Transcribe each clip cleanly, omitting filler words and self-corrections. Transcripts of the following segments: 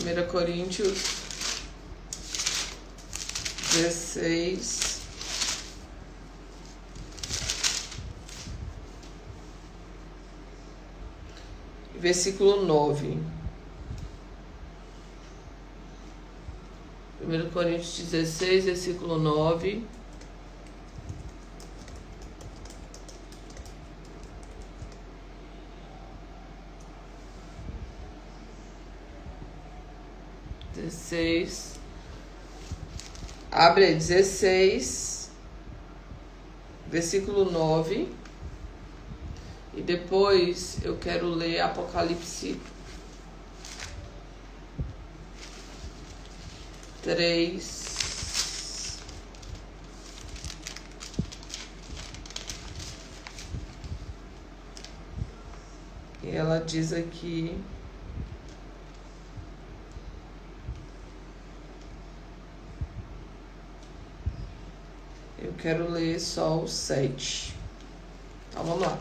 1 Coríntios 16. Versículo 9. 1 Coríntios 16, versículo 9. Abre aí, 16, versículo 9. E depois eu quero ler Apocalipse 3. E ela diz aqui: eu quero ler só o 7. Então vamos lá.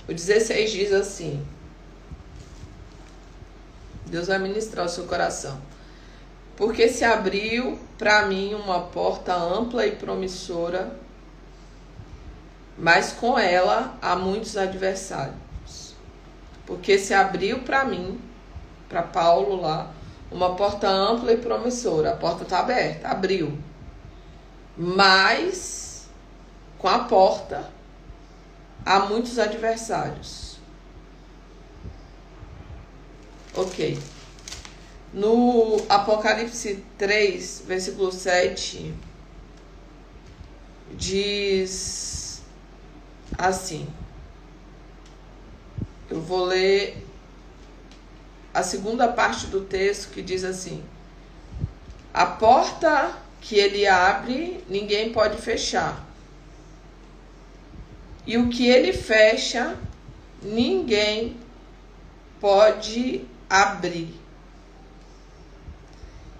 O 16 diz assim: Deus vai ministrar o seu coração. Porque se abriu para mim uma porta ampla e promissora, mas com ela há muitos adversários. Porque se abriu para mim, para Paulo lá, uma porta ampla e promissora. A porta está aberta, abriu. Mas com a porta há muitos adversários. Ok. No Apocalipse 3, versículo 7, diz assim. Eu vou ler a segunda parte do texto, que diz assim: a porta que ele abre, ninguém pode fechar. E o que ele fecha, ninguém pode abrir.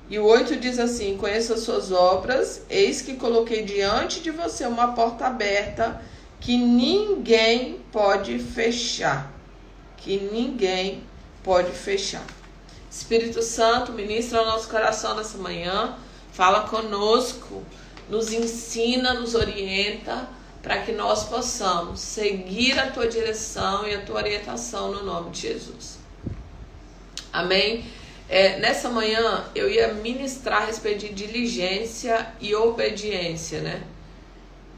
E o 8 diz assim: conheça as suas obras, eis que coloquei diante de você uma porta aberta, que ninguém pode fechar. Que ninguém pode fechar. Espírito Santo, ministra o nosso coração nessa manhã, fala conosco, nos ensina, nos orienta, para que nós possamos seguir a tua direção e a tua orientação no nome de Jesus. Amém? Nessa manhã eu ia ministrar a respeito de diligência e obediência, né?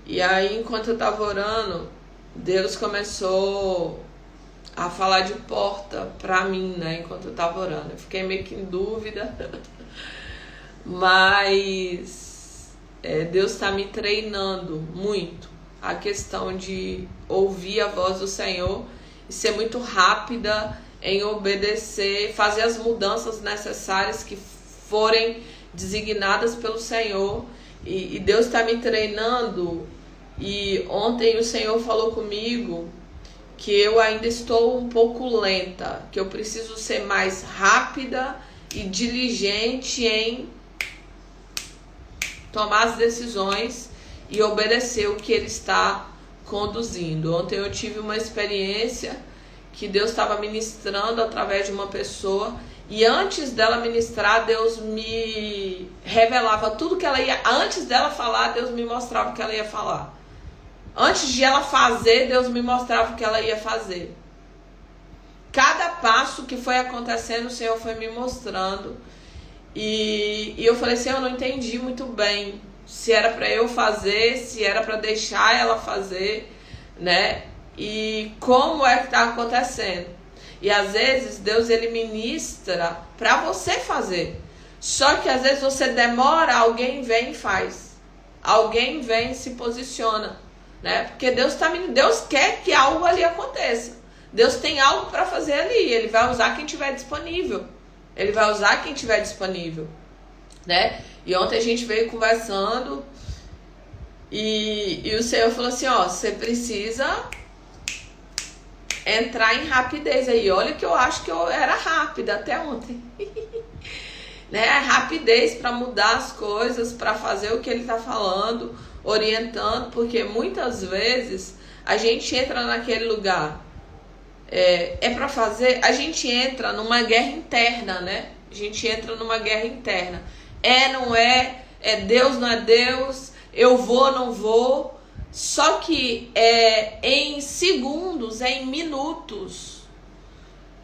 E aí, enquanto eu estava orando, Deus começou a falar de porta para mim, né? Enquanto eu estava orando. Eu fiquei meio que em dúvida, mas Deus está me treinando muito a questão de ouvir a voz do Senhor e ser muito rápida em obedecer, fazer as mudanças necessárias que forem designadas pelo Senhor. E Deus está me treinando. E ontem o Senhor falou comigo que eu ainda estou um pouco lenta, que eu preciso ser mais rápida e diligente em tomar as decisões e obedecer o que Ele está conduzindo. Ontem eu tive uma experiência que Deus estava ministrando através de uma pessoa, e antes dela ministrar, Deus me revelava tudo que ela ia... Antes dela falar, Deus me mostrava o que ela ia falar. Antes de ela fazer, Deus me mostrava o que ela ia fazer. Cada passo que foi acontecendo, o Senhor foi me mostrando. E eu falei assim, eu não entendi muito bem se era para eu fazer, se era para deixar ela fazer, né? E como é que está acontecendo. E às vezes Deus, ele ministra para você fazer. Só que às vezes você demora, alguém vem e faz. Alguém vem e se posiciona, né? Porque Deus quer que algo ali aconteça. Deus tem algo para fazer ali. Ele vai usar quem tiver disponível. Ele vai usar quem tiver disponível, né? E ontem a gente veio conversando e o Senhor falou assim, ó, você precisa entrar em rapidez aí. Olha que eu acho que eu era rápida até ontem. Né? A rapidez para mudar as coisas, para fazer o que Ele está falando, orientando, porque muitas vezes a gente entra naquele lugar, para fazer, a gente entra numa guerra interna, né? A gente entra numa guerra interna. Não é, Deus, não é Deus, eu vou, não vou. Só que em segundos, em minutos,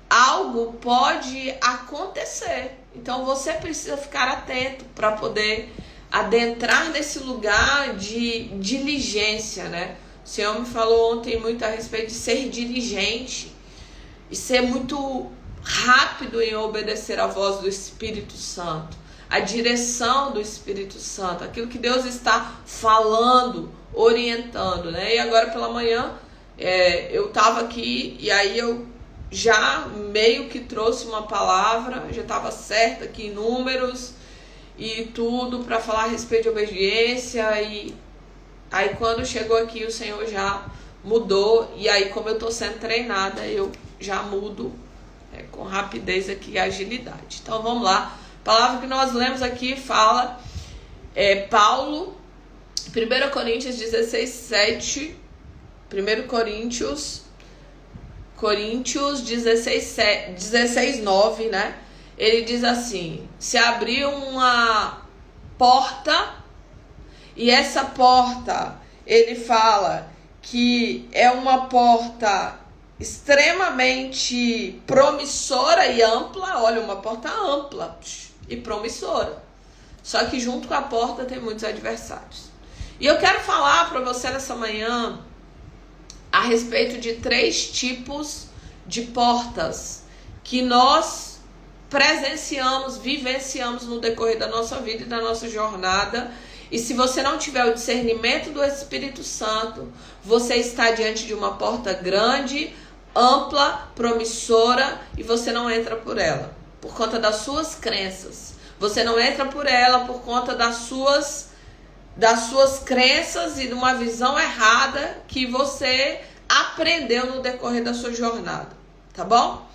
algo pode acontecer. Então você precisa ficar atento para poder adentrar nesse lugar de diligência, né? O Senhor me falou ontem muito a respeito de ser diligente e ser muito rápido em obedecer a voz do Espírito Santo, a direção do Espírito Santo, aquilo que Deus está falando, orientando, né? E agora pela manhã eu estava aqui e aí eu já meio que trouxe uma palavra, já estava certa aqui em números e tudo para falar a respeito de obediência. E aí quando chegou aqui o Senhor já mudou, e aí como eu estou sendo treinada, eu já mudo com rapidez aqui e agilidade. Então vamos lá, a palavra que nós lemos aqui fala, Paulo, 1 Coríntios 16, 7, 1 Coríntios 16, 9, né? Ele diz assim: se abriu uma porta, e essa porta, ele fala que é uma porta extremamente promissora e ampla. Olha, uma porta ampla e promissora. Só que junto com a porta tem muitos adversários. E eu quero falar para você nessa manhã a respeito de 3 tipos de portas que nós presenciamos, vivenciamos no decorrer da nossa vida e da nossa jornada. E se você não tiver o discernimento do Espírito Santo, você está diante de uma porta grande, ampla, promissora, e você não entra por ela, por conta das suas crenças. Você não entra por ela por conta das suas crenças e de uma visão errada que você aprendeu no decorrer da sua jornada, tá bom?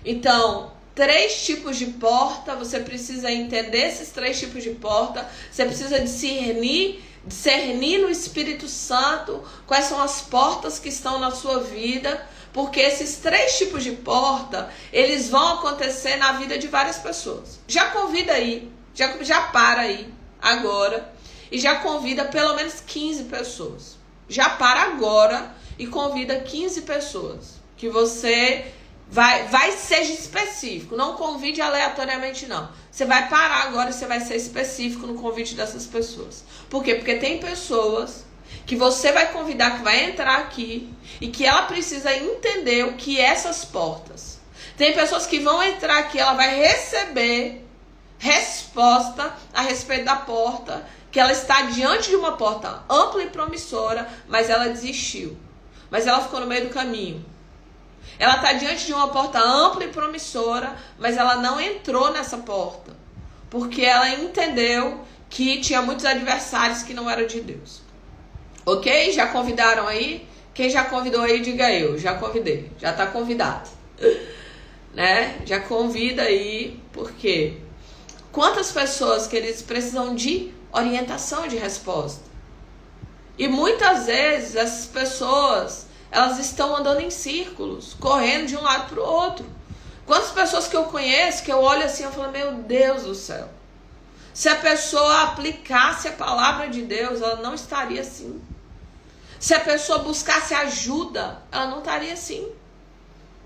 Então, 3 tipos de porta, você precisa entender esses 3 tipos de porta, você precisa discernir no Espírito Santo quais são as portas que estão na sua vida, porque esses 3 tipos de porta, eles vão acontecer na vida de várias pessoas. Já convida aí, já para aí, agora, e já convida pelo menos 15 pessoas. Já para agora e convida 15 pessoas, que você vai seja específico, não convide aleatoriamente não. Você vai parar agora e você vai ser específico no convite dessas pessoas. Por quê? Porque tem pessoas que você vai convidar, que vai entrar aqui e que ela precisa entender o que é essas portas. Tem pessoas que vão entrar aqui, ela vai receber resposta a respeito da porta, que ela está diante de uma porta ampla e promissora, mas ela desistiu. Mas ela ficou no meio do caminho. Ela está diante de uma porta ampla e promissora, mas ela não entrou nessa porta, porque ela entendeu que tinha muitos adversários que não eram de Deus. Ok? Já convidaram aí? Quem já convidou aí, diga eu. Já convidei. Já está convidado. Né? Já convida aí, porque quantas pessoas que eles precisam de orientação, de resposta. E muitas vezes essas pessoas, elas estão andando em círculos, correndo de um lado para o outro. Quantas pessoas que eu conheço, que eu olho assim, eu falo, meu Deus do céu. Se a pessoa aplicasse a palavra de Deus, ela não estaria assim. Se a pessoa buscasse ajuda, ela não estaria assim.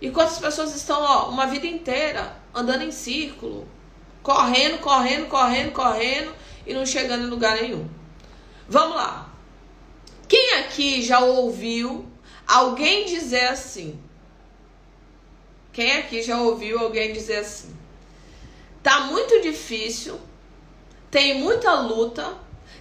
E quantas pessoas estão, uma vida inteira andando em círculo, correndo e não chegando em lugar nenhum. Vamos lá. Quem aqui já ouviu alguém dizer assim? Quem aqui já ouviu alguém dizer assim? Tá muito difícil, tem muita luta,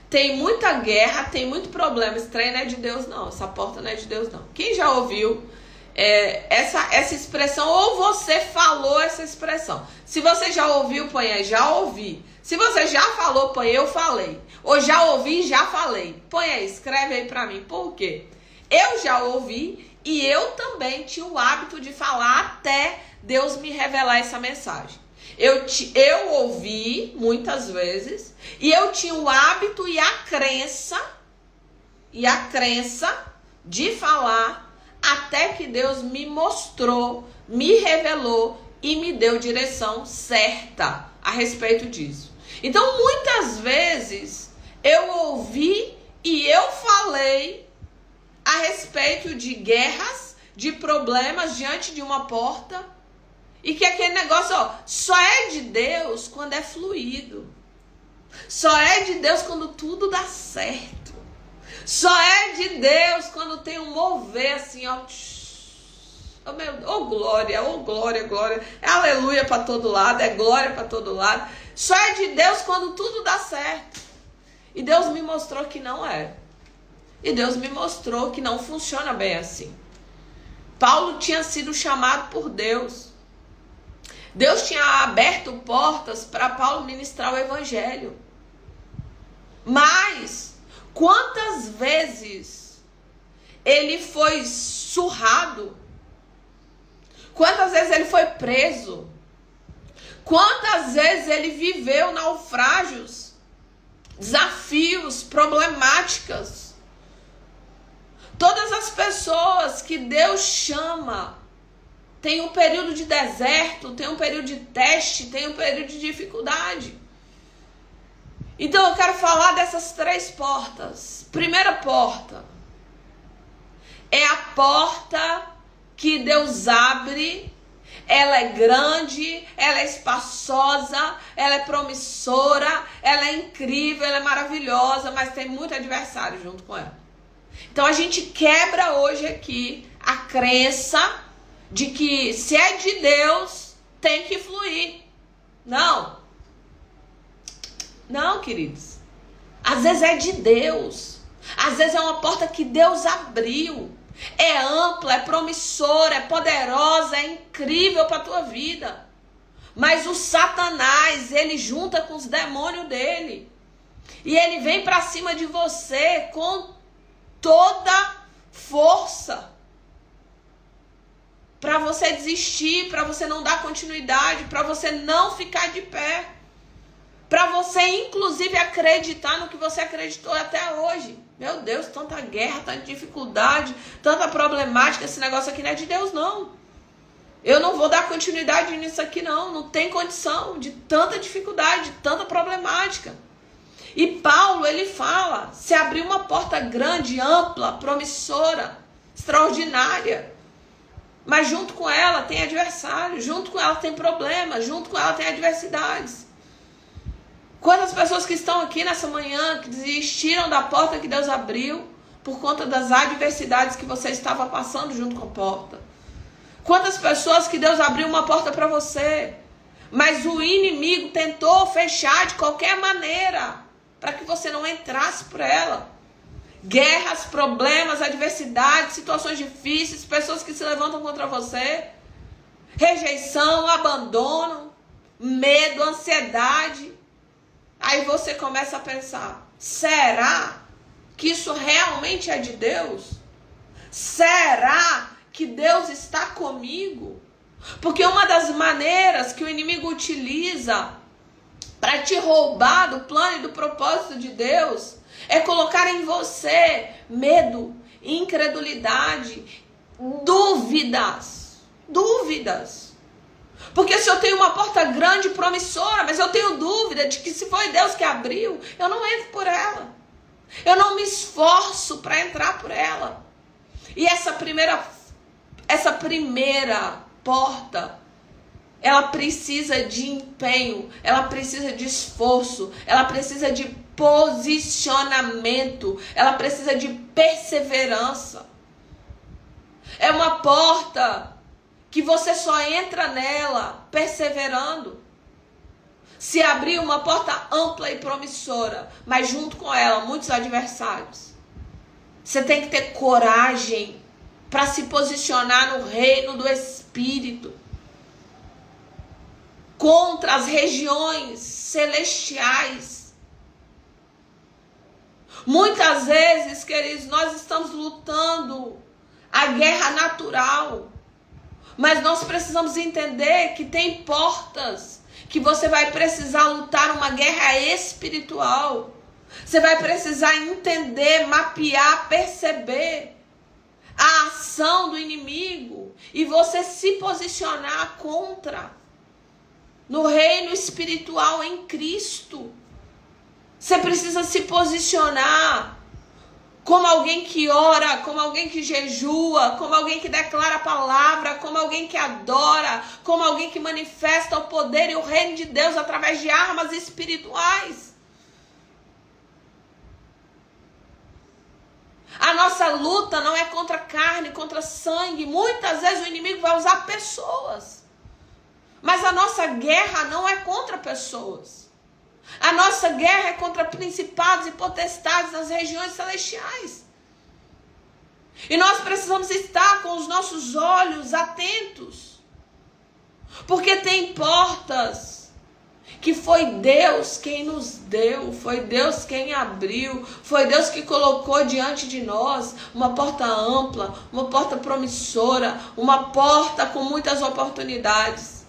tem muita guerra, tem muito problema. Esse trem não é de Deus não, essa porta não é de Deus não. Quem já ouviu essa expressão, ou você falou essa expressão? Se você já ouviu, põe aí, já ouvi. Se você já falou, põe eu falei. Ou já ouvi, já falei. Põe aí, escreve aí pra mim. Por quê? Eu já ouvi e eu também tinha o hábito de falar até Deus me revelar essa mensagem. Eu ouvi muitas vezes e eu tinha o hábito e a crença de falar até que Deus me mostrou, me revelou e me deu direção certa a respeito disso. Então, muitas vezes, eu ouvi e eu falei a respeito de guerras, de problemas diante de uma porta, e que aquele negócio, só é de Deus quando é fluido. Só é de Deus quando tudo dá certo. Só é de Deus quando tem um mover assim, Oh, meu, glória, glória. É aleluia para todo lado, é glória para todo lado. Só é de Deus quando tudo dá certo. E Deus me mostrou que não é. E Deus me mostrou que não funciona bem assim. Paulo tinha sido chamado por Deus. Deus tinha aberto portas para Paulo ministrar o evangelho. Mas, quantas vezes ele foi surrado? Quantas vezes ele foi preso? Quantas vezes ele viveu naufrágios, desafios, problemáticas? Todas as pessoas que Deus chama tem um período de deserto, tem um período de teste, tem um período de dificuldade. Então eu quero falar dessas 3 portas. Primeira porta é a porta que Deus abre. Ela é grande, ela é espaçosa, ela é promissora, ela é incrível, ela é maravilhosa, mas tem muito adversário junto com ela. Então a gente quebra hoje aqui a crença de que se é de Deus, tem que fluir. Não, queridos. Às vezes é de Deus. Às vezes é uma porta que Deus abriu. É ampla, é promissora, é poderosa, é incrível para a tua vida. Mas o Satanás, ele junta com os demônios dele. E ele vem para cima de você com toda força. Para você desistir, para você não dar continuidade, para você não ficar de pé. Para você, inclusive, acreditar no que você acreditou até hoje. Meu Deus, tanta guerra, tanta dificuldade, tanta problemática. Esse negócio aqui não é de Deus, não. Eu não vou dar continuidade nisso aqui, não. Não tem condição de tanta dificuldade, de tanta problemática. E Paulo, ele fala, se abrir uma porta grande, ampla, promissora, extraordinária. Mas junto com ela tem adversário, junto com ela tem problemas, junto com ela tem adversidades. Quantas pessoas que estão aqui nessa manhã, que desistiram da porta que Deus abriu, por conta das adversidades que você estava passando junto com a porta. Quantas pessoas que Deus abriu uma porta para você, mas o inimigo tentou fechar de qualquer maneira, para que você não entrasse por ela. Guerras, problemas, adversidades, situações difíceis, pessoas que se levantam contra você, rejeição, abandono, medo, ansiedade. Aí você começa a pensar, será que isso realmente é de Deus? Será que Deus está comigo? Porque uma das maneiras que o inimigo utiliza para te roubar do plano e do propósito de Deus é colocar em você medo, incredulidade, dúvidas. Porque se eu tenho uma porta grande e promissora, mas eu tenho dúvida de que se foi Deus que abriu, eu não entro por ela. Eu não me esforço para entrar por ela. E essa primeira porta, ela precisa de empenho, ela precisa de esforço, ela precisa de posicionamento, ela precisa de perseverança. É uma porta que você só entra nela perseverando. Se abrir uma porta ampla e promissora, mas junto com ela muitos adversários, você tem que ter coragem para se posicionar no reino do Espírito, contra as regiões celestiais. Muitas vezes, queridos, nós estamos lutando a guerra natural, mas nós precisamos entender que tem portas que você vai precisar lutar uma guerra espiritual. Você vai precisar entender, mapear, perceber a ação do inimigo e você se posicionar contra. no reino espiritual em Cristo. Você precisa se posicionar como alguém que ora, como alguém que jejua, como alguém que declara a palavra, como alguém que adora, como alguém que manifesta o poder e o reino de Deus através de armas espirituais. A nossa luta não é contra carne, contra sangue. Muitas vezes o inimigo vai usar pessoas. Mas a nossa guerra não é contra pessoas. A nossa guerra é contra principados e potestades nas regiões celestiais. E nós precisamos estar com os nossos olhos atentos. Porque tem portas que foi Deus quem nos deu, foi Deus quem abriu, foi Deus que colocou diante de nós uma porta ampla, uma porta promissora, uma porta com muitas oportunidades.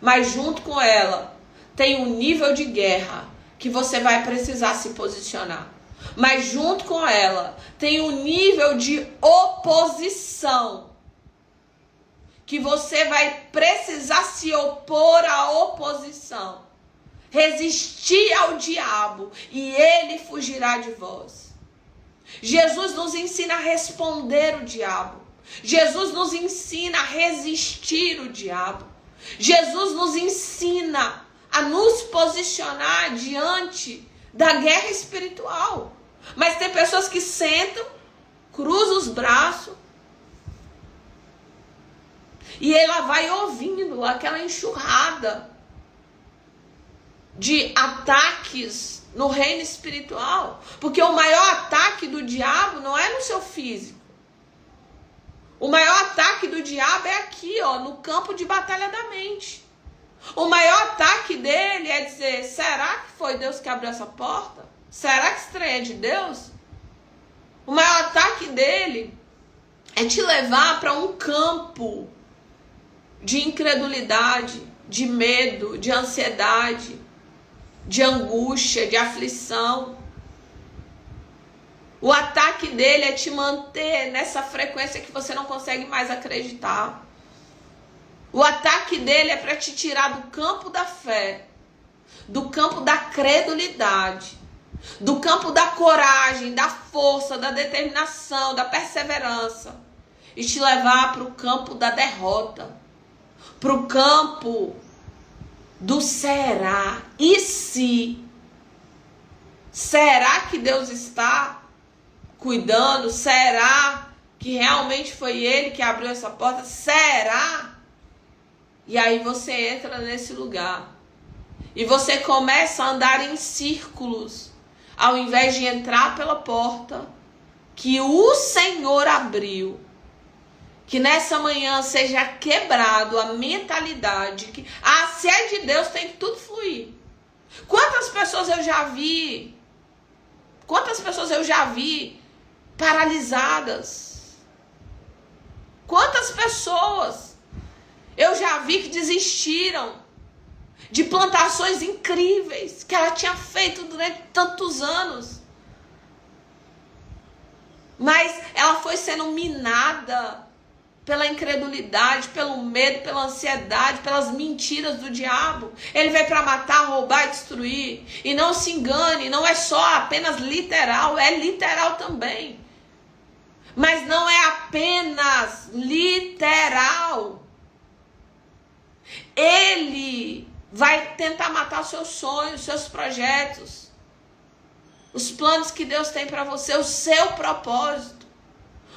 Mas junto com ela tem um nível de guerra que você vai precisar se posicionar. Mas junto com ela tem um nível de oposição que você vai precisar se opor à oposição, resistir ao diabo e ele fugirá de vós. Jesus nos ensina a responder o diabo. Jesus nos ensina a resistir o diabo. Jesus nos ensina a nos posicionar diante da guerra espiritual. Mas tem pessoas que sentam, cruzam os braços e ela vai ouvindo aquela enxurrada de ataques no reino espiritual. Porque o maior ataque do diabo não é no seu físico. O maior ataque do diabo é aqui, ó, no campo de batalha da mente. O maior ataque dele é dizer, será que foi Deus que abriu essa porta? Será que esse trem é de Deus? O maior ataque dele é te levar para um campo de incredulidade, de medo, de ansiedade, de angústia, de aflição. O ataque dele é te manter nessa frequência que você não consegue mais acreditar. O ataque dele é para te tirar do campo da fé, do campo da credulidade, do campo da coragem, da força, da determinação, da perseverança e te levar para o campo da derrota, para o campo do será. E se? Será que Deus está cuidando? Será que realmente foi Ele que abriu essa porta? Será? E aí você entra nesse lugar e você começa a andar em círculos, ao invés de entrar pela porta que o Senhor abriu. Que nessa manhã seja quebrado a mentalidade que se é de Deus tem que tudo fluir. Quantas pessoas eu já vi paralisadas? Quantas pessoas eu já vi que desistiram de plantações incríveis que ela tinha feito durante tantos anos. Mas ela foi sendo minada pela incredulidade, pelo medo, pela ansiedade, pelas mentiras do diabo. Ele veio para matar, roubar e destruir. E não se engane, não é só apenas literal, é literal também. Mas não é apenas literal. Ele vai tentar matar os seus sonhos, os seus projetos, os planos que Deus tem para você, o seu propósito.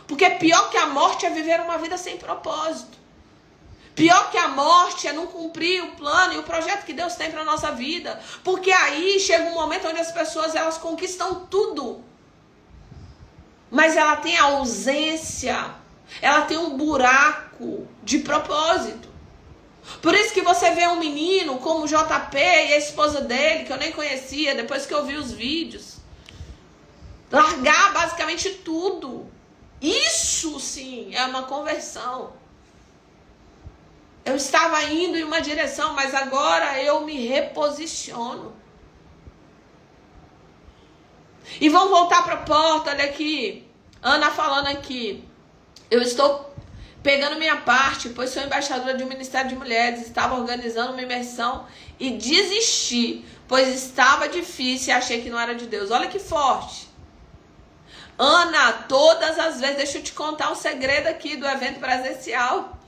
Porque pior que a morte é viver uma vida sem propósito. Pior que a morte é não cumprir o plano e o projeto que Deus tem para a nossa vida. Porque aí chega um momento onde as pessoas elas conquistam tudo. Mas ela tem a ausência, ela tem um buraco de propósito. Por isso que você vê um menino como o JP e a esposa dele, que eu nem conhecia, depois que eu vi os vídeos, largar basicamente tudo. Isso sim é uma conversão. Eu estava indo em uma direção, mas agora eu me reposiciono. E vamos voltar para a porta, olha aqui. Ana falando aqui. Eu estou pegando minha parte, pois sou embaixadora de um ministério de mulheres, estava organizando uma imersão e desisti, pois estava difícil e achei que não era de Deus. Olha que forte. Ana, todas as vezes, deixa eu te contar um segredo aqui do evento presencial.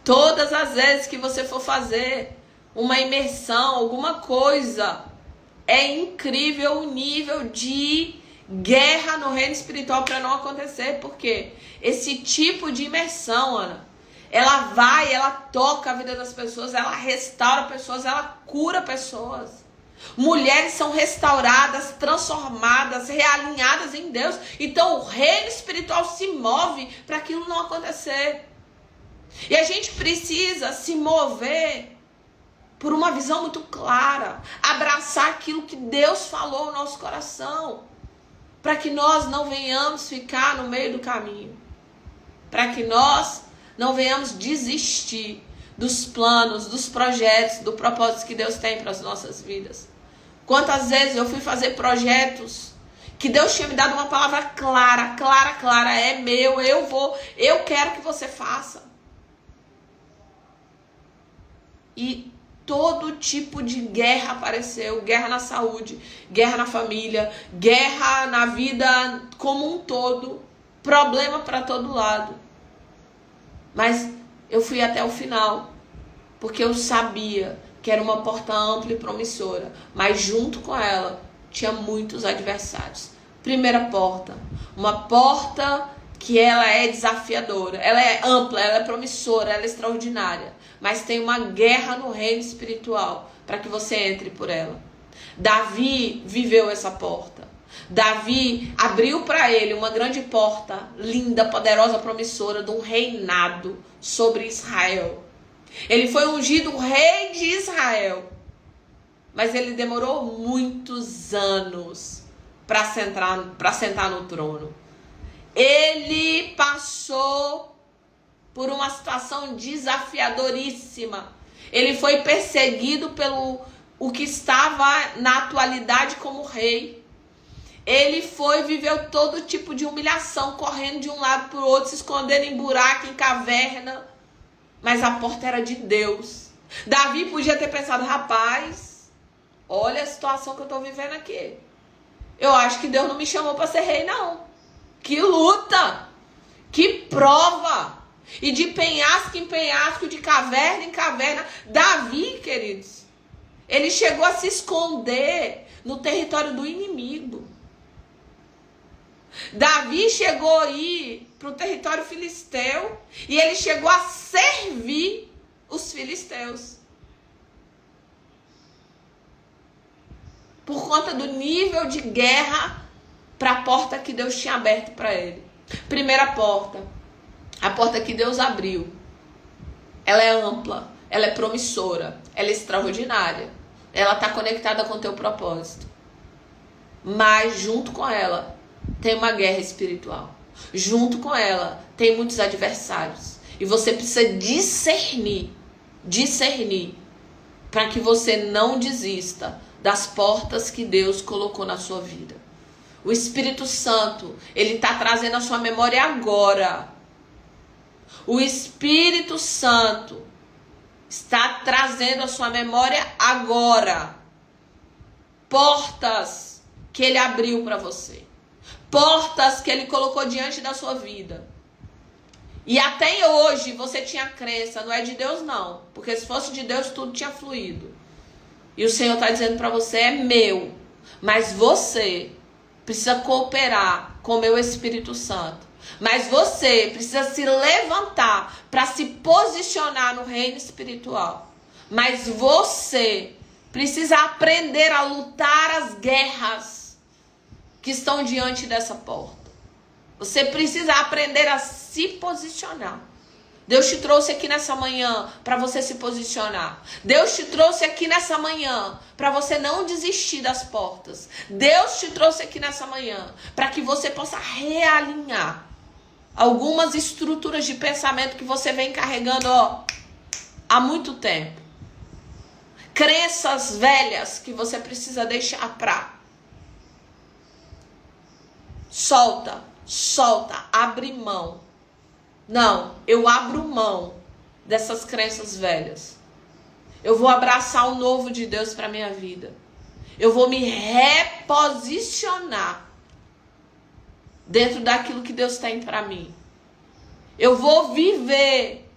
Todas as vezes que você for fazer uma imersão, alguma coisa, é incrível o nível de guerra no reino espiritual para não acontecer. Porque esse tipo de imersão, Ana, ela toca a vida das pessoas, ela restaura pessoas, ela cura pessoas. Mulheres são restauradas, transformadas, realinhadas em Deus. Então o reino espiritual se move para aquilo não acontecer. E a gente precisa se mover por uma visão muito clara, abraçar aquilo que Deus falou no nosso coração, para que nós não venhamos ficar no meio do caminho, para que nós não venhamos desistir dos planos, dos projetos, do propósito que Deus tem para as nossas vidas. Quantas vezes eu fui fazer projetos que Deus tinha me dado uma palavra clara, é meu, eu quero que você faça. E todo tipo de guerra apareceu, guerra na saúde, guerra na família, guerra na vida como um todo, problema para todo lado. Mas eu fui até o final, porque eu sabia que era uma porta ampla e promissora, mas junto com ela tinha muitos adversários. Primeira porta, uma porta que ela é desafiadora, ela é ampla, ela é promissora, ela é extraordinária, mas tem uma guerra no reino espiritual para que você entre por ela. Davi viveu essa porta. Davi abriu para ele uma grande porta, linda, poderosa, promissora, de um reinado sobre Israel. Ele foi ungido rei de Israel, mas ele demorou muitos anos para sentar no trono. Ele passou por uma situação desafiadoríssima. Ele foi perseguido pelo o que estava na atualidade como rei. Ele viveu todo tipo de humilhação, correndo de um lado para o outro, se escondendo em buraco, em caverna. Mas a porta era de Deus. Davi podia ter pensado, rapaz, olha a situação que eu estou vivendo aqui. Eu acho que Deus não me chamou para ser rei, não. Que luta, que prova. E de penhasco em penhasco, de caverna em caverna. Davi, queridos, ele chegou a se esconder no território do inimigo. Davi chegou a ir para o território filisteu e ele chegou a servir os filisteus. Por conta do nível de guerra para a porta que Deus tinha aberto para ele. Primeira porta, a porta que Deus abriu. Ela é ampla, ela é promissora, ela é extraordinária. Ela está conectada com o teu propósito. Mas junto com ela tem uma guerra espiritual. Junto com ela tem muitos adversários. E você precisa discernir para que você não desista das portas que Deus colocou na sua vida. O Espírito Santo, ele está trazendo a sua memória agora. O Espírito Santo está trazendo a sua memória agora. Portas que ele abriu para você. Portas que ele colocou diante da sua vida. E até hoje você tinha crença, não é de Deus não. Porque se fosse de Deus tudo tinha fluído. E o Senhor está dizendo para você, é meu. Mas você precisa cooperar com o meu Espírito Santo. Mas você precisa se levantar para se posicionar no reino espiritual. Mas você precisa aprender a lutar as guerras que estão diante dessa porta. Você precisa aprender a se posicionar. Deus te trouxe aqui nessa manhã para você se posicionar. Deus te trouxe aqui nessa manhã para você não desistir das portas. Deus te trouxe aqui nessa manhã para que você possa realinhar algumas estruturas de pensamento que você vem carregando há muito tempo. Crenças velhas que você precisa deixar pra. Solta, abre mão. Não, eu abro mão dessas crenças velhas. Eu vou abraçar o novo de Deus para minha vida. Eu vou me reposicionar dentro daquilo que Deus tem para mim. Eu vou viver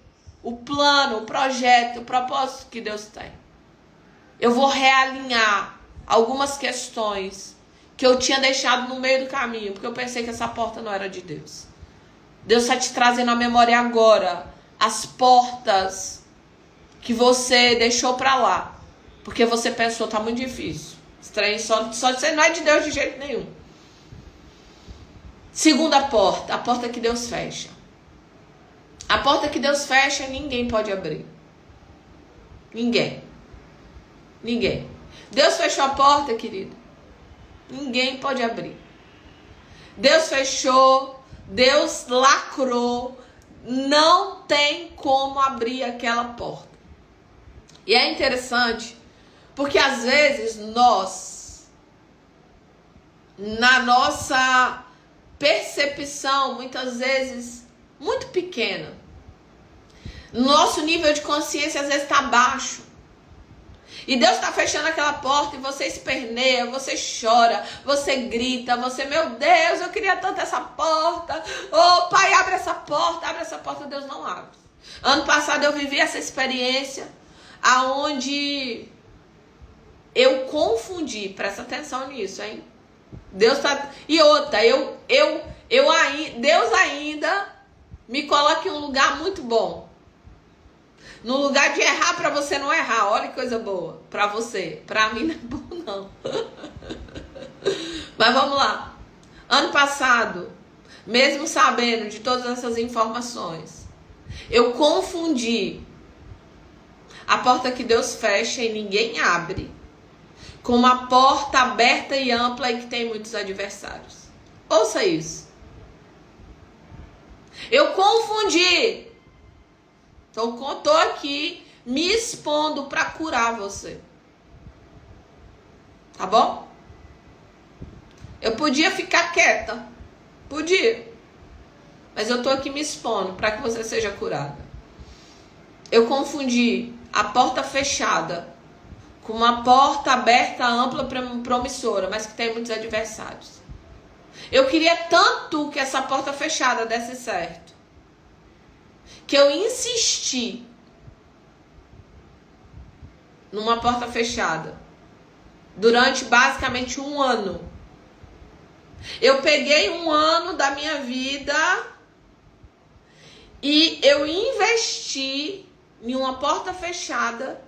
o plano, o projeto, o propósito que Deus tem. Eu vou realinhar algumas questões que eu tinha deixado no meio do caminho, porque eu pensei que essa porta não era de Deus. Deus está te trazendo à memória agora as portas que você deixou para lá, porque você pensou, tá muito difícil. Estranho, só você não é de Deus de jeito nenhum. Segunda porta, a porta que Deus fecha. A porta que Deus fecha, ninguém pode abrir. Ninguém. Deus fechou a porta, querido. Ninguém pode abrir. Deus fechou, Deus lacrou. Não tem como abrir aquela porta. E é interessante, porque às vezes nós, na nossa percepção, muitas vezes muito pequena, nosso nível de consciência às vezes está baixo. E Deus está fechando aquela porta e você esperneia, você chora, você grita, você, meu Deus, eu queria tanto essa porta. Oh, Pai, abre essa porta, Deus não abre. Ano passado eu vivi essa experiência aonde eu confundi, presta atenção nisso, hein? Deus tá. E outra, Deus ainda me coloca em um lugar muito bom. No lugar de errar para você não errar. Olha que coisa boa para você. Para mim não é bom não. Mas vamos lá. Ano passado, mesmo sabendo de todas essas informações, eu confundi a porta que Deus fecha e ninguém abre com uma porta aberta e ampla e que tem muitos adversários. Ouça isso. Eu confundi. Tô aqui me expondo para curar você. Tá bom? Eu podia ficar quieta. Podia. Mas eu tô aqui me expondo para que você seja curada. Eu confundi a porta fechada com uma porta aberta, ampla, promissora, mas que tem muitos adversários. Eu queria tanto que essa porta fechada desse certo, que eu insisti numa porta fechada durante basicamente 1 ano. Eu peguei 1 ano da minha vida e eu investi em uma porta fechada.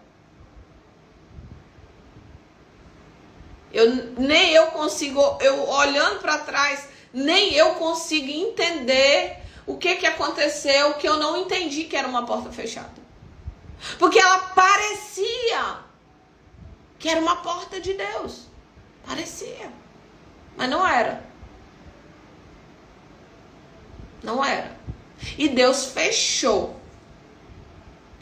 Nem eu consigo, olhando para trás, nem eu consigo entender o que aconteceu, que eu não entendi que era uma porta fechada. Porque ela parecia que era uma porta de Deus. Parecia. Mas não era. Não era. E Deus fechou.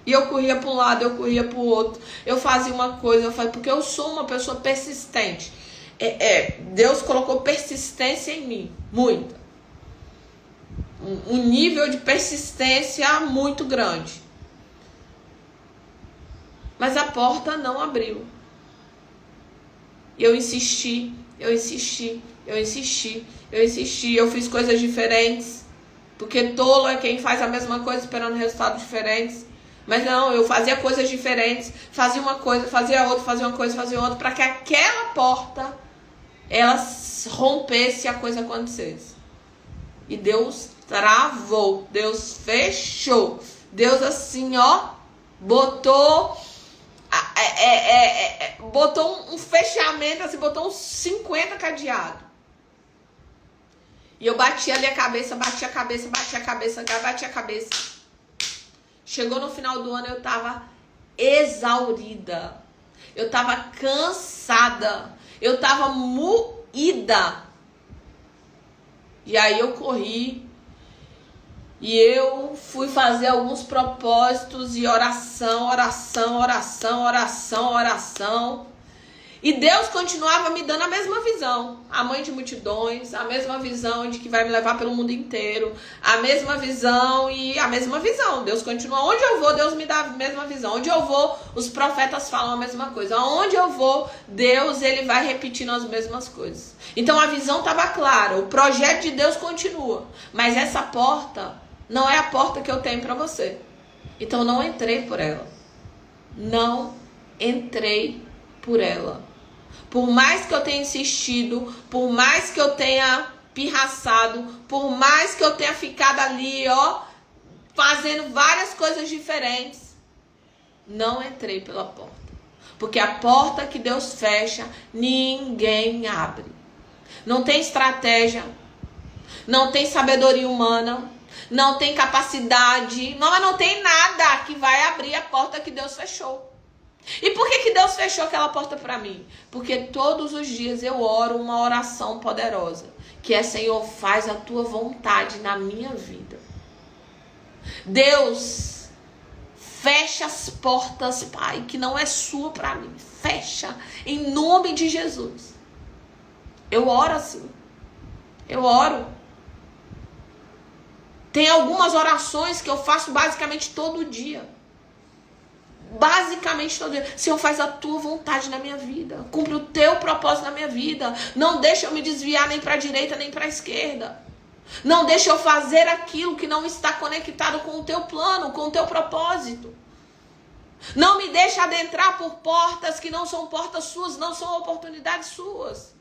E eu corria para um lado, eu corria para o outro. Eu fazia uma coisa, porque eu sou uma pessoa persistente. Deus colocou persistência em mim. Muita. Um nível de persistência muito grande. Mas a porta não abriu. E eu insisti. Eu fiz coisas diferentes. Porque tolo é quem faz a mesma coisa esperando resultados diferentes. Mas não, eu fazia coisas diferentes. Fazia uma coisa, fazia outra, fazia uma coisa, fazia outra. Para que aquela porta, ela rompesse e a coisa acontecesse. E Deus travou. Deus fechou. Deus assim, ó, botou um fechamento, assim, botou uns 50 cadeados. E eu batia ali a cabeça, batia a cabeça. Chegou no final do ano, eu tava exaurida. Eu tava cansada. Eu tava moída. E aí eu corri. E eu fui fazer alguns propósitos e oração. E Deus continuava me dando a mesma visão. A mãe de multidões, a mesma visão de que vai me levar pelo mundo inteiro. A mesma visão e a mesma visão. Deus continua. Onde eu vou, Deus me dá a mesma visão. Onde eu vou, os profetas falam a mesma coisa. Onde eu vou, Deus, ele vai repetindo as mesmas coisas. Então a visão estava clara. O projeto de Deus continua. Mas essa porta não é a porta que eu tenho para você. Então não entrei por ela. Não entrei por ela. Por mais que eu tenha insistido, por mais que eu tenha pirraçado, por mais que eu tenha ficado ali, ó, fazendo várias coisas diferentes, não entrei pela porta. Porque a porta que Deus fecha, ninguém abre. Não tem estratégia, não tem sabedoria humana, não tem capacidade, não tem nada que vai abrir a porta que Deus fechou. E por que Deus fechou aquela porta para mim? Porque todos os dias eu oro uma oração poderosa, que é: Senhor, faz a tua vontade na minha vida. Deus, fecha as portas, Pai, que não é sua para mim. Fecha, em nome de Jesus. Eu oro assim. Eu oro. Tem algumas orações que eu faço basicamente todo dia. Basicamente todo dia. Senhor, faz a tua vontade na minha vida. Cumpre o teu propósito na minha vida. Não deixa eu me desviar nem para a direita nem para a esquerda. Não deixa eu fazer aquilo que não está conectado com o teu plano, com o teu propósito. Não me deixa adentrar por portas que não são portas suas, não são oportunidades suas.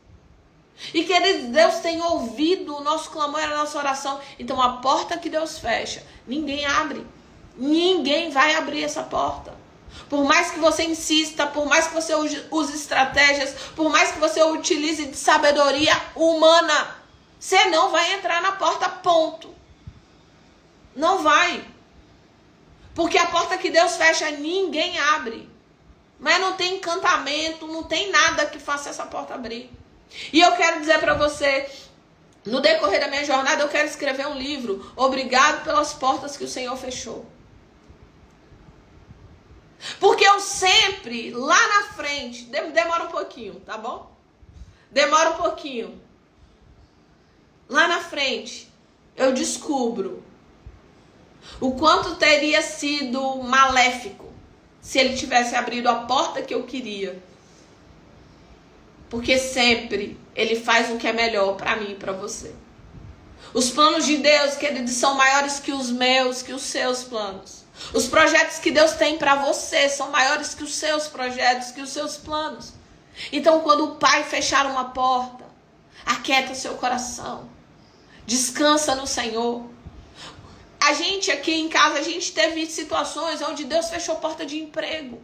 E queridos, Deus tem ouvido o nosso clamor e a nossa oração. Então a porta que Deus fecha, ninguém abre. Ninguém vai abrir essa porta. Por mais que você insista, por mais que você use estratégias, por mais que você utilize de sabedoria humana, você não vai entrar na porta, ponto. Não vai. Porque a porta que Deus fecha, ninguém abre. Mas não tem encantamento, não tem nada que faça essa porta abrir. E eu quero dizer para você, no decorrer da minha jornada, eu quero escrever um livro. Obrigado pelas portas que o Senhor fechou. Porque eu sempre, lá na frente, demora um pouquinho, tá bom? Demora um pouquinho. Lá na frente, eu descubro o quanto teria sido maléfico se ele tivesse abrido a porta que eu queria. Porque sempre ele faz o que é melhor para mim e para você. Os planos de Deus, queridos, são maiores que os meus, que os seus planos. Os projetos que Deus tem para você são maiores que os seus projetos, que os seus planos. Então, quando o Pai fechar uma porta, aquieta seu coração. Descansa no Senhor. A gente aqui em casa, a gente teve situações onde Deus fechou porta de emprego.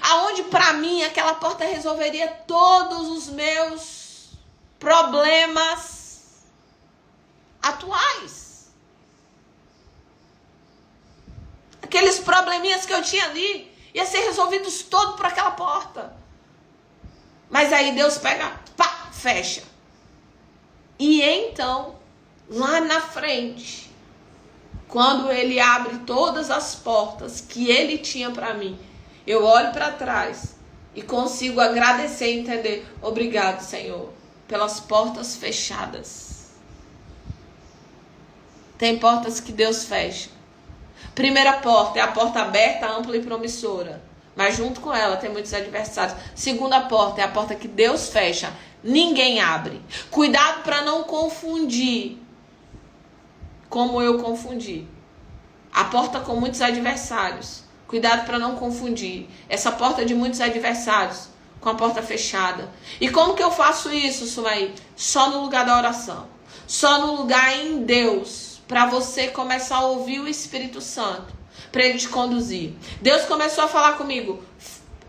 Aonde para mim aquela porta resolveria todos os meus problemas atuais. Aqueles probleminhas que eu tinha ali, ia ser resolvidos todos por aquela porta. Mas aí Deus pega, pá, fecha. E então, lá na frente, quando Ele abre todas as portas que Ele tinha para mim, eu olho para trás e consigo agradecer e entender: obrigado, Senhor, pelas portas fechadas. Tem portas que Deus fecha. Primeira porta é a porta aberta, ampla e promissora. Mas junto com ela tem muitos adversários. Segunda porta é a porta que Deus fecha. Ninguém abre. Cuidado para não confundir como eu confundi. A porta com muitos adversários. Cuidado para não confundir essa porta de muitos adversários com a porta fechada. E como que eu faço isso, Sumaí? Só no lugar da oração. Só no lugar em Deus. Para você começar a ouvir o Espírito Santo. Para Ele te conduzir. Deus começou a falar comigo.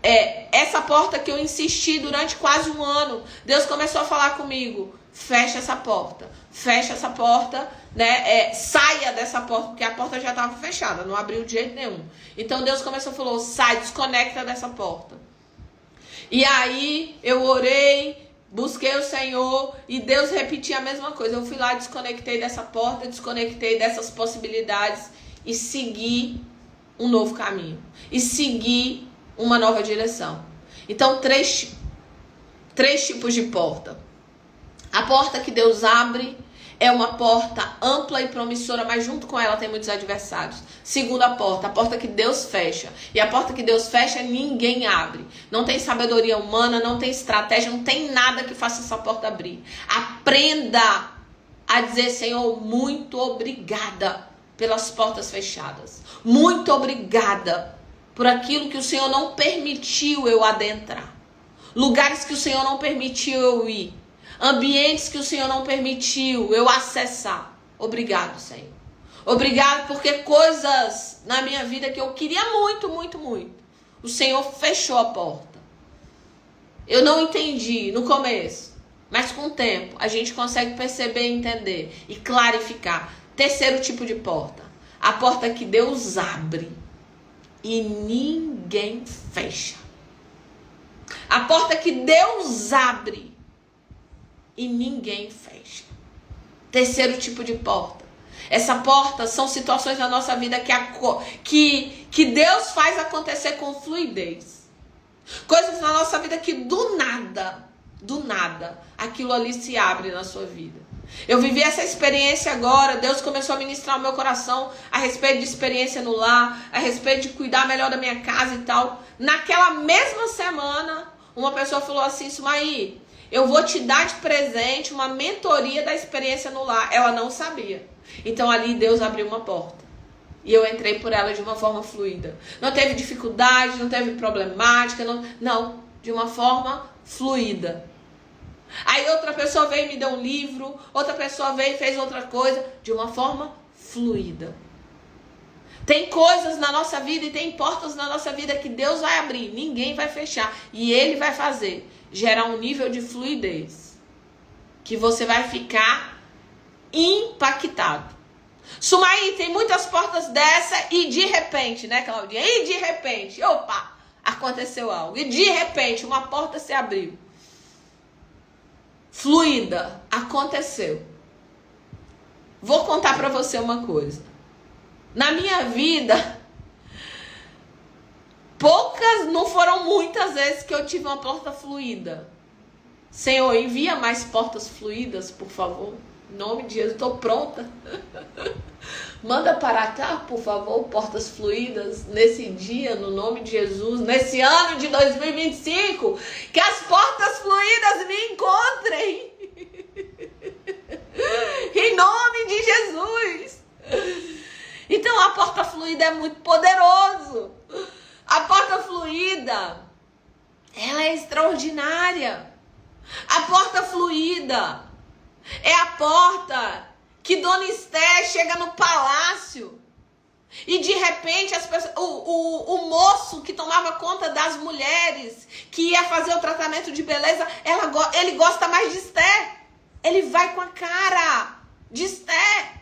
Essa porta que eu insisti durante quase um ano. Deus começou a falar comigo. Fecha essa porta. Fecha essa porta. Né? Saia dessa porta. Porque a porta já estava fechada. Não abriu de jeito nenhum. Então Deus começou a falar. Sai, desconecta dessa porta. E aí eu orei. Busquei o Senhor e Deus repetia a mesma coisa. Eu fui lá, desconectei dessa porta, desconectei dessas possibilidades e segui um novo caminho. E segui uma nova direção. Então, 3 tipos de porta. A porta que Deus abre é uma porta ampla e promissora, mas junto com ela tem muitos adversários. Segunda porta, a porta que Deus fecha. E a porta que Deus fecha, ninguém abre. Não tem sabedoria humana, não tem estratégia, não tem nada que faça essa porta abrir. Aprenda a dizer: Senhor, muito obrigada pelas portas fechadas. Muito obrigada por aquilo que o Senhor não permitiu eu adentrar. Lugares que o Senhor não permitiu eu ir. Ambientes que o Senhor não permitiu eu acessar. Obrigado, Senhor. Obrigado porque coisas na minha vida que eu queria muito, muito, muito, o Senhor fechou a porta. Eu não entendi no começo, mas com o tempo a gente consegue perceber, entender e clarificar. Terceiro tipo de porta. A porta que Deus abre e ninguém fecha. A porta que Deus abre e ninguém fecha. Terceiro tipo de porta. Essa porta são situações na nossa vida que Deus faz acontecer com fluidez. Coisas na nossa vida que do nada, aquilo ali se abre na sua vida. Eu vivi essa experiência agora. Deus começou a ministrar o meu coração a respeito de experiência no lar, a respeito de cuidar melhor da minha casa e tal. Naquela mesma semana, uma pessoa falou assim: Sumaí, eu vou te dar de presente uma mentoria da experiência no lar. Ela não sabia. Então ali Deus abriu uma porta. E eu entrei por ela de uma forma fluida. Não teve dificuldade, não teve problemática, não, de uma forma fluida. Aí outra pessoa veio e me deu um livro, outra pessoa veio e fez outra coisa, de uma forma fluida. Tem coisas na nossa vida e tem portas na nossa vida que Deus vai abrir, ninguém vai fechar. E Ele vai fazer gerar um nível de fluidez que você vai ficar impactado. Sumaí, tem muitas portas dessa e de repente, né, Claudinha? E de repente, opa, aconteceu algo. E de repente, uma porta se abriu. Fluida, aconteceu. Vou contar pra você uma coisa. Na minha vida, não foram muitas vezes que eu tive uma porta fluida. Senhor, envia mais portas fluidas, por favor. Em nome de Jesus, estou pronta. Manda para cá, por favor, portas fluidas nesse dia, no nome de Jesus, nesse ano de 2025, que as portas fluidas me encontrem. Em nome de Jesus. Então a porta fluida é muito poderoso. A porta fluida, ela é extraordinária. A porta fluida é a porta que Dona Esté chega no palácio e de repente as pessoas, o moço que tomava conta das mulheres, que ia fazer o tratamento de beleza, ele gosta mais de Esté. Ele vai com a cara de Esté.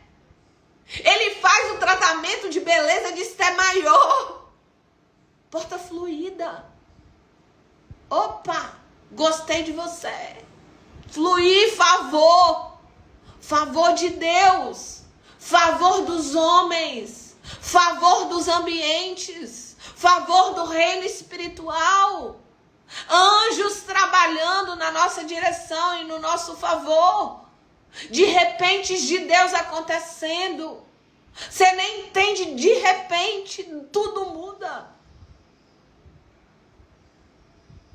Ele faz o tratamento de beleza de Esté maior. Porta fluida. Opa, gostei de você. Fluir, favor. Favor de Deus. Favor dos homens. Favor dos ambientes. Favor do reino espiritual. Anjos trabalhando na nossa direção e no nosso favor. De repente de Deus acontecendo. Você nem entende, de repente tudo muda.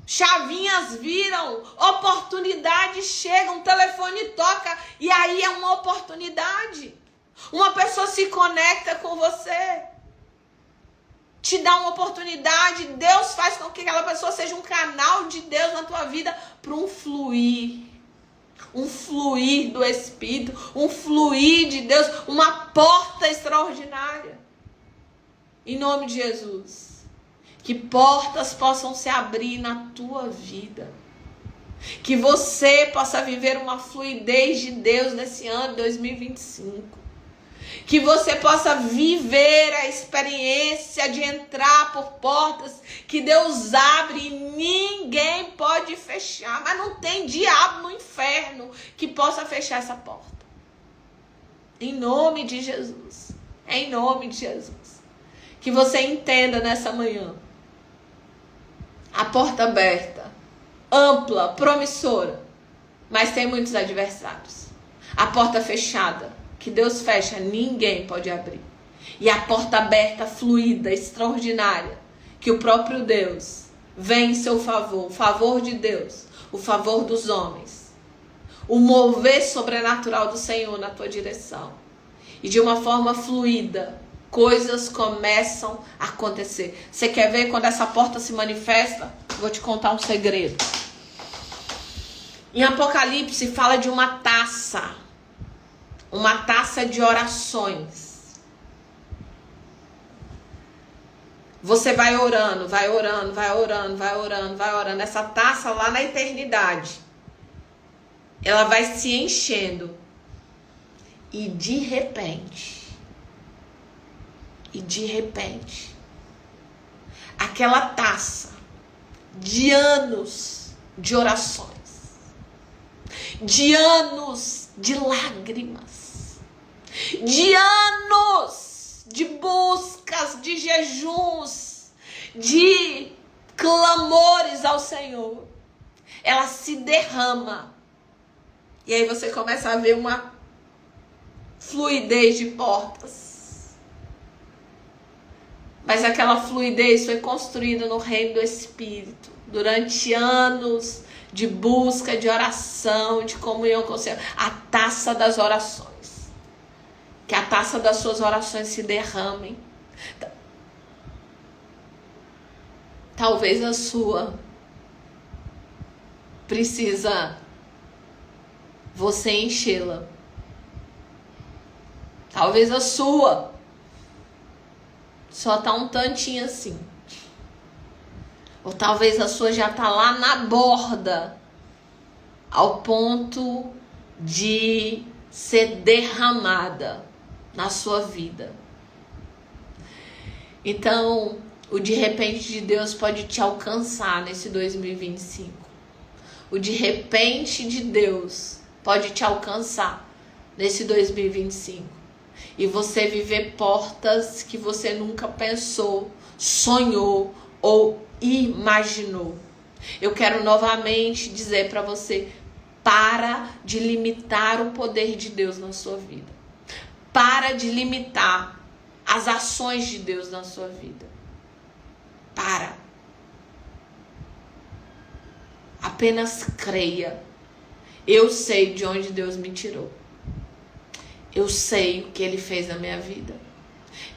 Chavinhas viram, oportunidades chegam, telefone toca e aí é uma oportunidade. Uma pessoa se conecta com você, te dá uma oportunidade, Deus faz com que aquela pessoa seja um canal de Deus na tua vida para um fluir do Espírito, um fluir de Deus, uma porta extraordinária. Em nome de Jesus. Que portas possam se abrir na tua vida. Que você possa viver uma fluidez de Deus nesse ano de 2025. Que você possa viver a experiência de entrar por portas que Deus abre e ninguém pode fechar. Mas não tem diabo no inferno que possa fechar essa porta. Em nome de Jesus. Em nome de Jesus. Que você entenda nessa manhã. A porta aberta, ampla, promissora, mas tem muitos adversários. A porta fechada, que Deus fecha, ninguém pode abrir. E a porta aberta, fluida, extraordinária, que o próprio Deus vem em seu favor, o favor de Deus, o favor dos homens, o mover sobrenatural do Senhor na tua direção. E de uma forma fluida, coisas começam a acontecer. Você quer ver quando essa porta se manifesta? Vou te contar um segredo. Em Apocalipse fala de uma taça de orações. Você vai orando, vai orando, vai orando, vai orando, vai orando. Essa taça lá na eternidade, ela vai se enchendo. E de repente, aquela taça de anos de orações, de anos de lágrimas, de anos de buscas, de jejuns, de clamores ao Senhor, ela se derrama. E aí você começa a ver uma fluidez de portas. Mas aquela fluidez foi construída no reino do Espírito, durante anos de busca, de oração, de comunhão com o Senhor. A taça das orações. Que a taça das suas orações se derramem. Talvez a sua precisa você enchê-la. Talvez a sua só tá um tantinho assim. Ou talvez a sua já tá lá na borda, ao ponto de ser derramada na sua vida. Então, o de repente de Deus pode te alcançar nesse 2025. O de repente de Deus pode te alcançar nesse 2025. E você viver portas que você nunca pensou, sonhou ou imaginou. Eu quero novamente dizer para você: para de limitar o poder de Deus na sua vida. Para de limitar as ações de Deus na sua vida. Para. Apenas creia. Eu sei de onde Deus me tirou. Eu sei o que Ele fez na minha vida.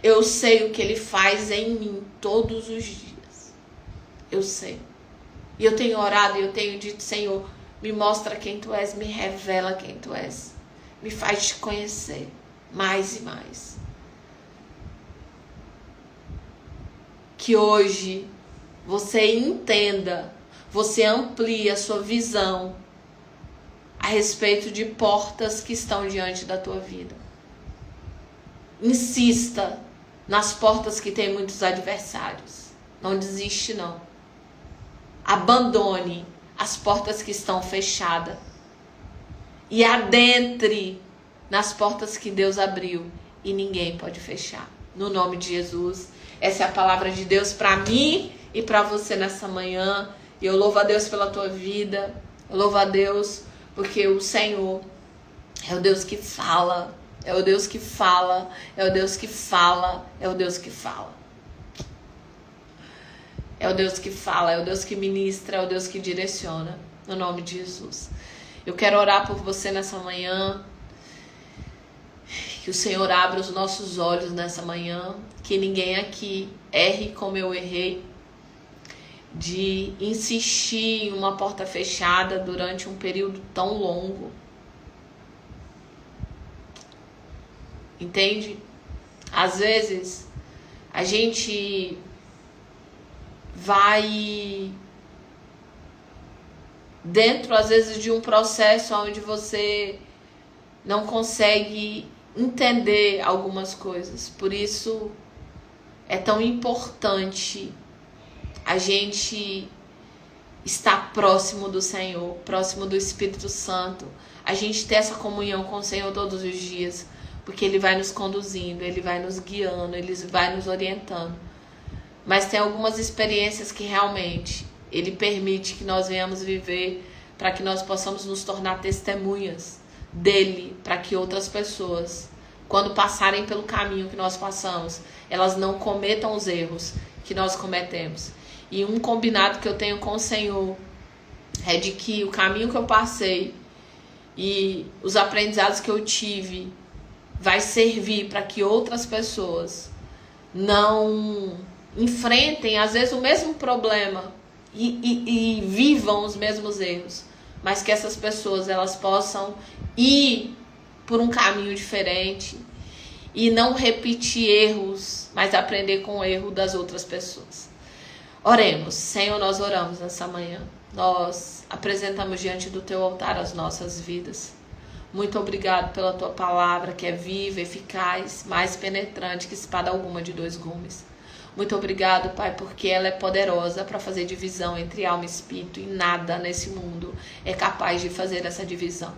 Eu sei o que Ele faz em mim todos os dias. Eu sei. E eu tenho orado e eu tenho dito: Senhor, me mostra quem Tu és, me revela quem Tu és. Me faz te conhecer mais e mais. Que hoje você entenda, você amplie a sua visão a respeito de portas que estão diante da tua vida. Insista nas portas que tem muitos adversários. Não desiste, não. Abandone as portas que estão fechadas e adentre nas portas que Deus abriu e ninguém pode fechar. No nome de Jesus. Essa é a palavra de Deus para mim e para você nessa manhã. E eu louvo a Deus pela tua vida. Eu louvo a Deus porque o Senhor é o Deus que fala. É o Deus que fala. É o Deus que fala. É o Deus que fala. É o Deus que fala. É o Deus que ministra. É o Deus que direciona. No nome de Jesus. Eu quero orar por você nessa manhã. Que o Senhor abra os nossos olhos nessa manhã. Que ninguém aqui erre como eu errei. De insistir em uma porta fechada durante um período tão longo. Entende? Às vezes a gente vai dentro, às vezes, de um processo onde você não consegue entender algumas coisas. Por isso é tão importante a gente estar próximo do Senhor, próximo do Espírito Santo, a gente ter essa comunhão com o Senhor todos os dias, porque Ele vai nos conduzindo, Ele vai nos guiando, Ele vai nos orientando. Mas tem algumas experiências que realmente Ele permite que nós venhamos viver para que nós possamos nos tornar testemunhas dele, para que outras pessoas, quando passarem pelo caminho que nós passamos, elas não cometam os erros que nós cometemos. E um combinado que eu tenho com o Senhor é de que o caminho que eu passei e os aprendizados que eu tive vai servir para que outras pessoas não enfrentem, às vezes, o mesmo problema e vivam os mesmos erros, mas que essas pessoas elas possam ir por um caminho diferente e não repetir erros, mas aprender com o erro das outras pessoas. Oremos. Senhor, nós oramos nessa manhã. Nós apresentamos diante do teu altar as nossas vidas. Muito obrigado pela tua palavra, que é viva, eficaz, mais penetrante que espada alguma de 2 gumes. Muito obrigado, Pai, porque ela é poderosa para fazer divisão entre alma e espírito, e nada nesse mundo é capaz de fazer essa divisão.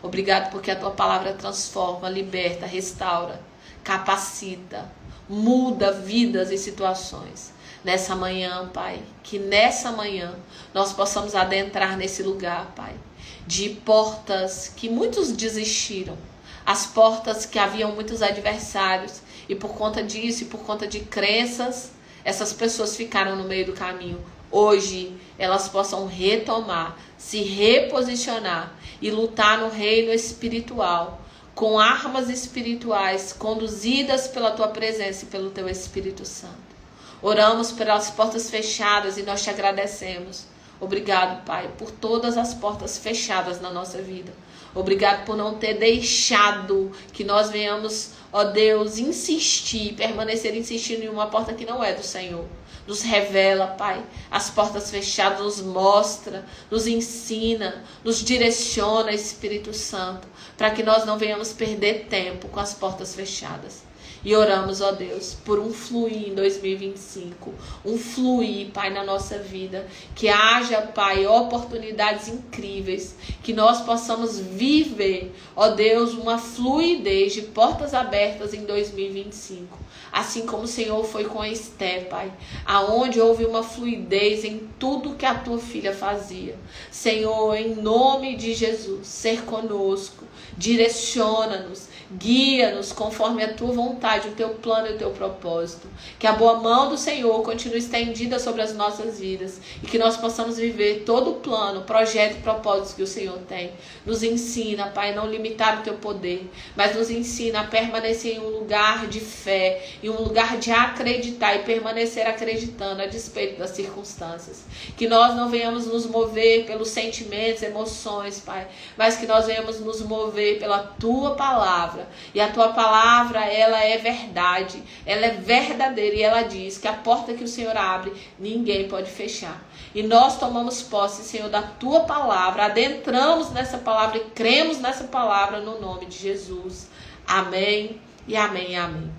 Obrigado porque a tua palavra transforma, liberta, restaura, capacita, muda vidas e situações. Nessa manhã, Pai, que nessa manhã nós possamos adentrar nesse lugar, Pai, de portas que muitos desistiram, as portas que haviam muitos adversários, e por conta disso e por conta de crenças, essas pessoas ficaram no meio do caminho. Hoje elas possam retomar, se reposicionar e lutar no reino espiritual, com armas espirituais conduzidas pela tua presença e pelo teu Espírito Santo. Oramos pelas portas fechadas e nós te agradecemos. Obrigado, Pai, por todas as portas fechadas na nossa vida. Obrigado por não ter deixado que nós venhamos, ó Deus, insistir, permanecer insistindo em uma porta que não é do Senhor. Nos revela, Pai, as portas fechadas, nos mostra, nos ensina, nos direciona, Espírito Santo, para que nós não venhamos perder tempo com as portas fechadas. E oramos, ó Deus, por um fluir em 2025, um fluir, Pai, na nossa vida, que haja, Pai, oportunidades incríveis, que nós possamos viver, ó Deus, uma fluidez de portas abertas em 2025, assim como o Senhor foi com a Esté, Pai, aonde houve uma fluidez em tudo que a tua filha fazia. Senhor, em nome de Jesus, ser conosco, direciona-nos, guia-nos conforme a tua vontade, o teu plano e o teu propósito. Que a boa mão do Senhor continue estendida sobre as nossas vidas e que nós possamos viver todo o plano, projeto e propósito que o Senhor tem. Nos ensina, Pai, a não limitar o teu poder, mas nos ensina a permanecer em um lugar de fé, em um lugar de acreditar e permanecer acreditando a despeito das circunstâncias. Que nós não venhamos nos mover pelos sentimentos, emoções, Pai, mas que nós venhamos nos mover pela tua palavra. E a tua palavra, ela é verdade, ela é verdadeira, e ela diz que a porta que o Senhor abre, ninguém pode fechar. E nós tomamos posse, Senhor, da tua palavra, adentramos nessa palavra e cremos nessa palavra no nome de Jesus. Amém e amém e amém.